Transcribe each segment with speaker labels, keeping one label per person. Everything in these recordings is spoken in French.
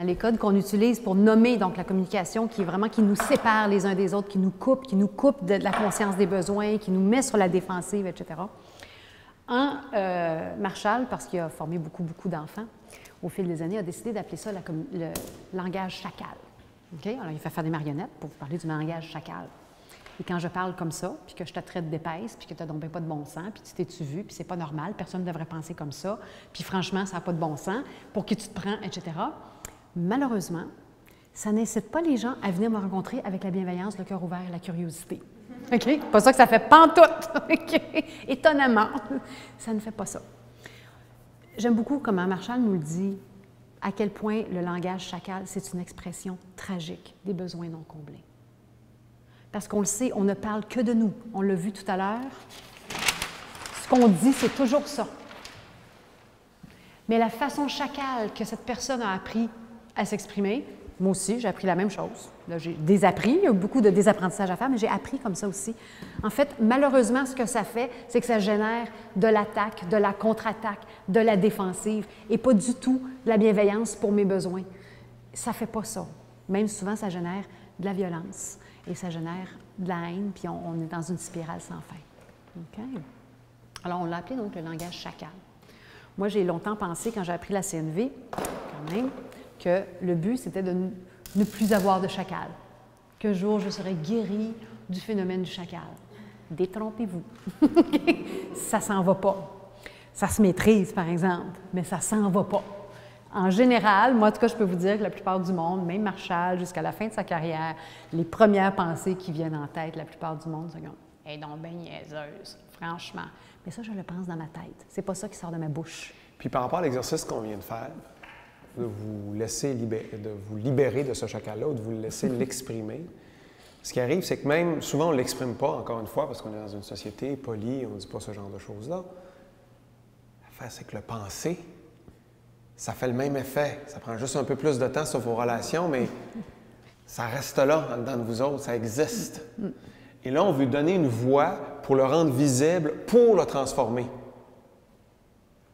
Speaker 1: Les codes qu'on utilise pour nommer donc la communication qui est vraiment qui nous sépare les uns des autres, qui nous coupe de la conscience des besoins, qui nous met sur la défensive, etc. Marshall, parce qu'il a formé beaucoup d'enfants au fil des années, a décidé d'appeler ça le langage chacal. Okay? Alors, il fait faire des marionnettes pour vous parler du langage chacal. Et quand je parle comme ça, puis que je te traite d'épaisse, puis que tu n'as donc pas de bon sens, puis tu t'es-tu vu, puis c'est pas normal, personne ne devrait penser comme ça, puis franchement, ça n'a pas de bon sens, pour qui tu te prends, etc. Malheureusement, ça n'incite pas les gens à venir me rencontrer avec la bienveillance, le cœur ouvert et la curiosité. OK? C'est pas ça que ça fait pantoute. Okay? Étonnamment, ça ne fait pas ça. J'aime beaucoup comment Marshall nous le dit, à quel point le langage chacal, c'est une expression tragique des besoins non comblés. Parce qu'on le sait, on ne parle que de nous. On l'a vu tout à l'heure. Ce qu'on dit, c'est toujours ça. Mais la façon chacale que cette personne a appris à s'exprimer, moi aussi, j'ai appris la même chose. Là, j'ai désappris, il y a beaucoup de désapprentissage à faire, mais j'ai appris comme ça aussi. En fait, malheureusement, ce que ça fait, c'est que ça génère de l'attaque, de la contre-attaque, de la défensive, et pas du tout de la bienveillance pour mes besoins. Ça ne fait pas ça. Même souvent, ça génère de la violence, et ça génère de la haine, puis on est dans une spirale sans fin. OK? Alors, on l'a appelé donc le langage chacal. Moi, j'ai longtemps pensé, quand j'ai appris la CNV, quand même, que le but, c'était de ne plus avoir de chacal. Qu'un jour, je serais guérie du phénomène du chacal. Détrompez-vous. Ça ne s'en va pas. Ça se maîtrise, par exemple, mais ça ne s'en va pas. En général, moi, en tout cas, je peux vous dire que la plupart du monde, même Marshall, jusqu'à la fin de sa carrière, les premières pensées qui viennent en tête, la plupart du monde, c'est comme « Elle est donc bien niaiseuse, franchement. » Mais ça, je le pense dans ma tête. C'est pas ça qui sort de ma bouche.
Speaker 2: Puis par rapport à l'exercice qu'on vient de faire, de vous laisser vous libérer de ce chacal-là ou de vous laisser l'exprimer. Ce qui arrive, c'est que même, souvent, on ne l'exprime pas, encore une fois, parce qu'on est dans une société polie, on ne dit pas ce genre de choses-là. L'affaire, c'est que le penser, ça fait le même effet. Ça prend juste un peu plus de temps sur vos relations, mais ça reste là, en dedans de vous autres, ça existe. Et là, on veut donner une voix pour le rendre visible, pour le transformer.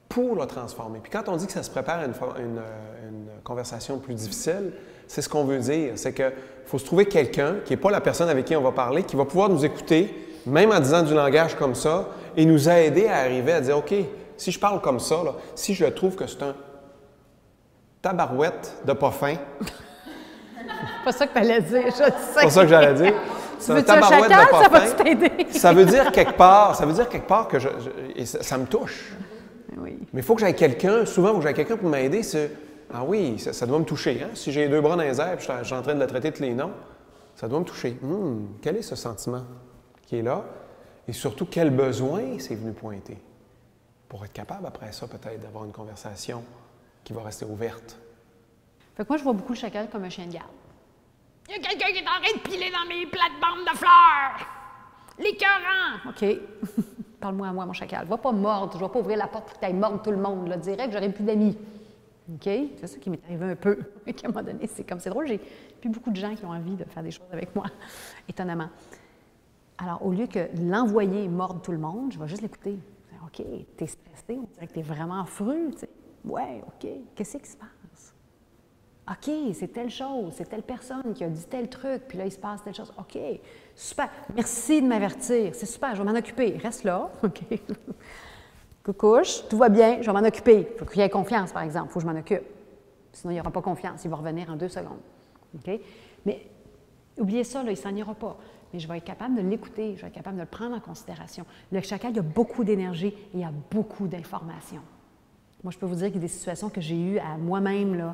Speaker 2: Pour le transformer. Puis quand on dit que ça se prépare à une conversation plus difficile, c'est ce qu'on veut dire. C'est qu'il faut se trouver quelqu'un qui n'est pas la personne avec qui on va parler, qui va pouvoir nous écouter, même en disant du langage comme ça, et nous aider à arriver à dire, OK, si je parle comme ça, là, si je trouve que c'est un tabarouette de pas fin.
Speaker 1: C'est pas ça que tu allais dire, je sais.
Speaker 2: C'est pas ça que j'allais dire.
Speaker 1: Tu veux-tu un chacal, ça va t'aider?
Speaker 2: Ça veut dire quelque part que ça me touche.
Speaker 1: Oui.
Speaker 2: Mais il faut que j'aille quelqu'un, souvent, il faut que j'aille quelqu'un pour m'aider. Ah oui, ça doit me toucher. Hein? Si j'ai les deux bras dans les airs et je suis en train de le traiter de tous les noms, ça doit me toucher. Quel est ce sentiment qui est là? Et surtout, quel besoin c'est venu pointer? Pour être capable, après ça, peut-être, d'avoir une conversation qui va rester ouverte.
Speaker 1: Fait que moi, je vois beaucoup le chacal comme un chien de garde. Il y a quelqu'un qui est en train de piler dans mes plates-bandes de fleurs! L'écœurant! OK. Parle-moi à moi, mon chacal. Va pas mordre. Je ne vais pas ouvrir la porte pour que tu ailles mordre tout le monde. Là, direct, j'aurai plus d'amis. OK? C'est ça qui m'est arrivé un peu. À un moment donné, c'est drôle. J'ai plus beaucoup de gens qui ont envie de faire des choses avec moi, étonnamment. Alors, au lieu que l'envoyer mordre tout le monde, je vais juste l'écouter. OK, t'es stressé, on dirait que t'es vraiment fru. Tu sais. Ouais, OK. Qu'est-ce qui se passe? OK, c'est telle chose, c'est telle personne qui a dit tel truc, puis là, il se passe telle chose. OK, super. Merci de m'avertir. C'est super, je vais m'en occuper. Reste là. OK. Coucouche, tout va bien, je vais m'en occuper. Il faut qu'il y ait confiance, par exemple. Il faut que je m'en occupe. Sinon, il n'y aura pas confiance. Il va revenir en 2 secondes. OK? Mais oubliez ça, là, il ne s'en ira pas. Mais je vais être capable de l'écouter, je vais être capable de le prendre en considération. Le chacal, il y a beaucoup d'énergie et il y a beaucoup d'informations. Moi, je peux vous dire qu'il y a des situations que j'ai eues à moi-même, là,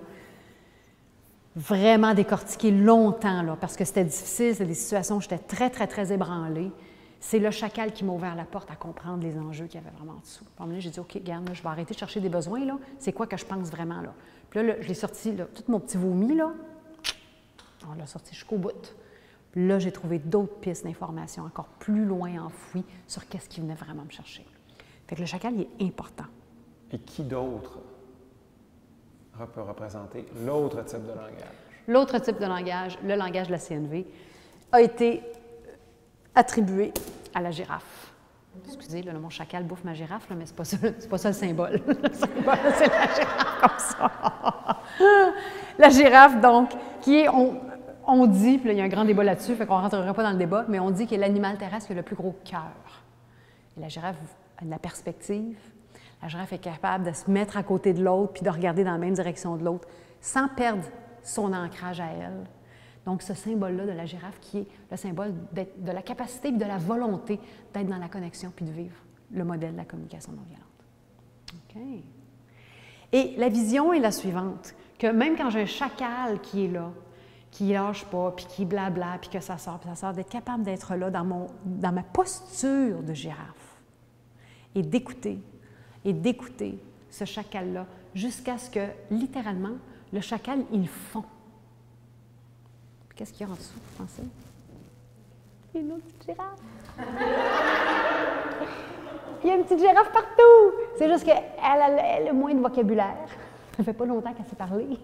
Speaker 1: vraiment décortiquer longtemps, là, parce que c'était difficile, c'est des situations où j'étais très, très, très ébranlée. C'est le chacal qui m'a ouvert la porte à comprendre les enjeux qu'il y avait vraiment en dessous. À un moment donné, j'ai dit, OK, regarde, là, je vais arrêter de chercher des besoins, là. C'est quoi que je pense vraiment, là? Puis là, je l'ai sorti, là, tout mon petit vomi, là, on l'a sorti jusqu'au bout. Puis là, j'ai trouvé d'autres pistes d'informations encore plus loin enfouies sur qu'est-ce qui venait vraiment me chercher. Fait que le chacal, il est important.
Speaker 2: Et qui d'autre peut représenter l'autre type de langage?
Speaker 1: L'autre type de langage, le langage de la CNV, a été attribué à la girafe. Excusez, là, mon chacal bouffe ma girafe, là, mais c'est pas ça le symbole. Le symbole, c'est la girafe comme ça. La girafe, donc, qui est, on dit, puis là, il y a un grand débat là-dessus, fait qu'on ne rentrera pas dans le débat, mais on dit qu'il est l'animal terrestre qui a le plus gros cœur. Et la girafe a de la perspective. La girafe est capable de se mettre à côté de l'autre puis de regarder dans la même direction de l'autre sans perdre son ancrage à elle. Donc, ce symbole-là de la girafe qui est le symbole de la capacité et de la volonté d'être dans la connexion puis de vivre le modèle de la communication non violente. OK. Et la vision est la suivante, que même quand j'ai un chacal qui est là, qui ne lâche pas, puis qui blabla, puis que ça sort, d'être capable d'être là dans ma posture de girafe et d'écouter ce chacal-là jusqu'à ce que, littéralement, le chacal, il fond. Qu'est-ce qu'il y a en dessous, vous pensez? Une autre petite girafe. Il y a une petite girafe partout. C'est juste qu'elle a moins de vocabulaire. Ça fait pas longtemps qu'elle s'est parlé.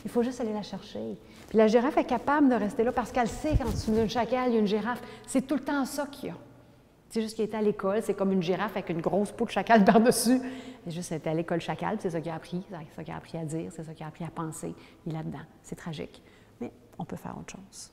Speaker 1: Il faut juste aller la chercher. Puis la girafe est capable de rester là parce qu'elle sait qu'en dessous d'un chacal, il y a une girafe. C'est tout le temps ça qu'il y a. C'est juste qu'il était à l'école, c'est comme une girafe avec une grosse peau de chacal par-dessus. C'est juste qu'il était à l'école chacal, c'est ça qu'il a appris, c'est ça qu'il a appris à dire, c'est ça qu'il a appris à penser. Il est là-dedans. C'est tragique. Mais on peut faire autre chose.